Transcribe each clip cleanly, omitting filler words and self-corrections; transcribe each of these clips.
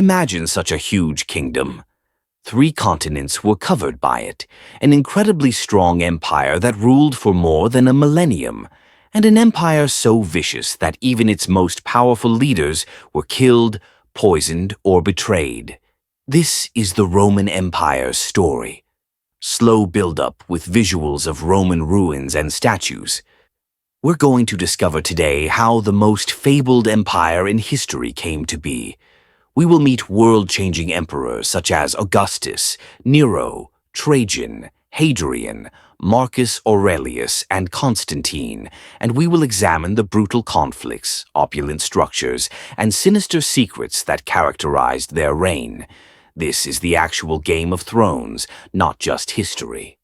Imagine such a huge kingdom. 3 continents were covered by it, an incredibly strong empire that ruled for more than a millennium, and an empire so vicious that even its most powerful leaders were killed, poisoned, or betrayed. This is the Roman Empire's story. Slow build-up with visuals of Roman ruins and statues. We're going to discover today how the most fabled empire in history came to be. We will meet world-changing emperors such as Augustus, Nero, Trajan, Hadrian, Marcus Aurelius, and Constantine, and we will examine the brutal conflicts, opulent structures, and sinister secrets that characterized their reign. This is the actual Game of Thrones, not just history.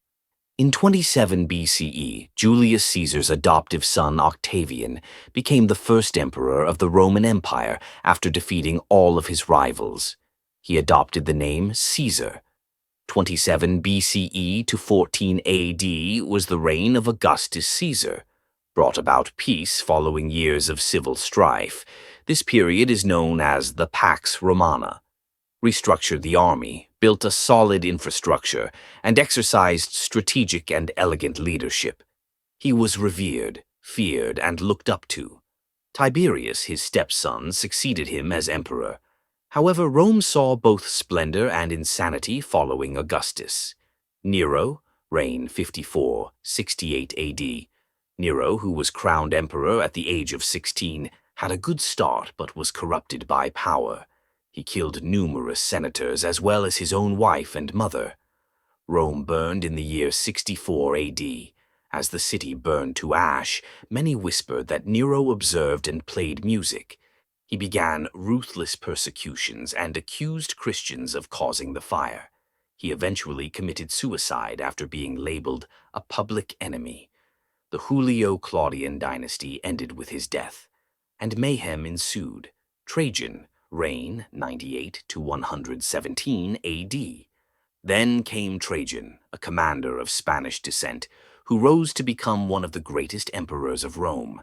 In 27 BCE, Julius Caesar's adoptive son Octavian became the first emperor of the Roman Empire after defeating all of his rivals. He adopted the name Caesar. 27 BCE to 14 AD was the reign of Augustus Caesar, brought about peace following years of civil strife. This period is known as the Pax Romana. Restructured the army, built a solid infrastructure, and exercised strategic and elegant leadership. He was revered, feared, and looked up to. Tiberius, his stepson, succeeded him as emperor. However, Rome saw both splendor and insanity following Augustus. Nero, reign 54-68 AD. Nero, who was crowned emperor at the age of 16, had a good start but was corrupted by power. He killed numerous senators as well as his own wife and mother. Rome burned in the year 64 AD. As the city burned to ash, many whispered that Nero observed and played music. He began ruthless persecutions and accused Christians of causing the fire. He eventually committed suicide after being labeled a public enemy. The Julio-Claudian dynasty ended with his death, and mayhem ensued. Trajan, reign 98 to 117 AD. Then came Trajan, a commander of Spanish descent, who rose to become one of the greatest emperors of Rome.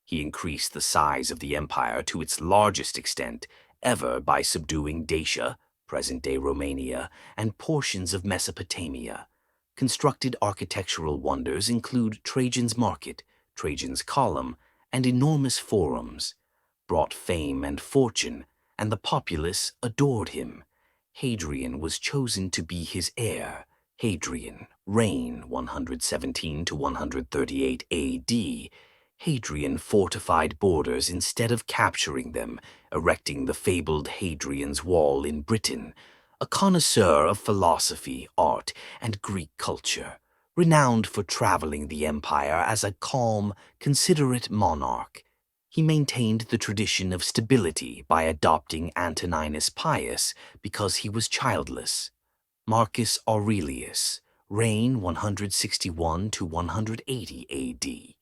He increased the size of the empire to its largest extent ever by subduing Dacia, present-day Romania, and portions of Mesopotamia. Constructed architectural wonders include Trajan's Market, Trajan's Column, and enormous forums. Brought fame and fortune, and the populace adored him. Hadrian was chosen to be his heir. Hadrian, reign 117 to 138 AD. Hadrian fortified borders instead of capturing them, erecting the fabled Hadrian's Wall in Britain. A connoisseur of philosophy, art, and Greek culture, renowned for traveling the empire as a calm, considerate monarch. He maintained the tradition of stability by adopting Antoninus Pius because he was childless. Marcus Aurelius, reign 161 to 180 AD.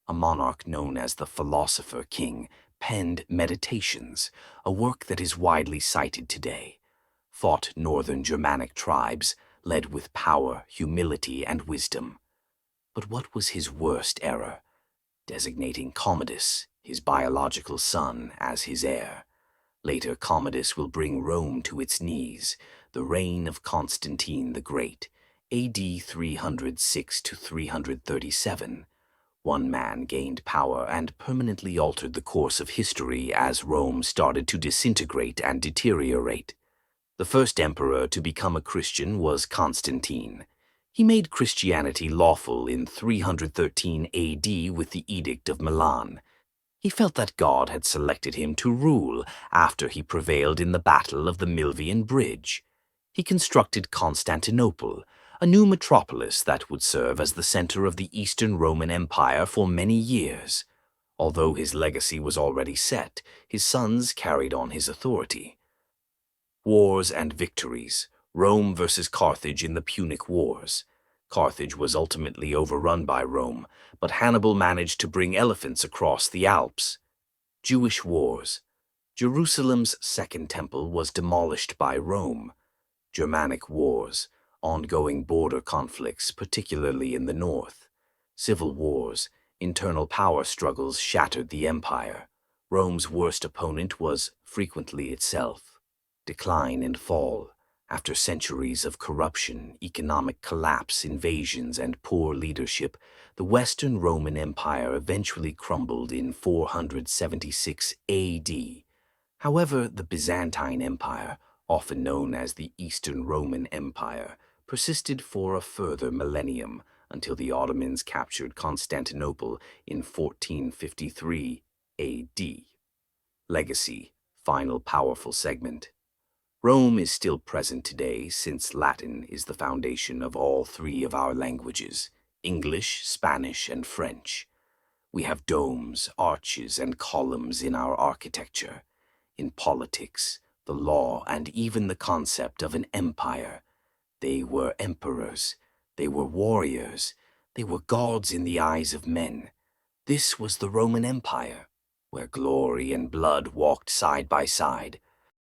A monarch known as the Philosopher King, penned Meditations, a work that is widely cited today. Fought northern Germanic tribes, led with power, humility, and wisdom. But what was his worst error? Designating Commodus, his biological son, as his heir. Later, Commodus will bring Rome to its knees, the reign of Constantine the Great, AD 306 to 337. One man gained power and permanently altered the course of history as Rome started to disintegrate and deteriorate. The first emperor to become a Christian was Constantine. He made Christianity lawful in 313 AD with the Edict of Milan. He felt that God had selected him to rule after he prevailed in the Battle of the Milvian Bridge. He constructed Constantinople, a new metropolis that would serve as the center of the Eastern Roman Empire for many years. Although his legacy was already set, his sons carried on his authority. Wars and victories. Rome versus Carthage in the Punic Wars. Carthage was ultimately overrun by Rome, but Hannibal managed to bring elephants across the Alps. Jewish Wars. Jerusalem's Second Temple was demolished by Rome. Germanic Wars. Ongoing border conflicts, particularly in the north. Civil wars. Internal power struggles shattered the empire. Rome's worst opponent was frequently itself. decline and fall. After centuries of corruption, economic collapse, invasions, and poor leadership, the Western Roman Empire eventually crumbled in 476 AD. However, the Byzantine Empire, often known as the Eastern Roman Empire, persisted for a further millennium until the Ottomans captured Constantinople in 1453 AD. Legacy, final powerful segment. Rome is still present today since Latin is the foundation of all three of our languages, English, Spanish, and French. We have domes, arches, and columns in our architecture. In politics, the law, and even the concept of an empire. They were emperors, they were warriors, they were gods in the eyes of men. This was the Roman Empire, where glory and blood walked side by side,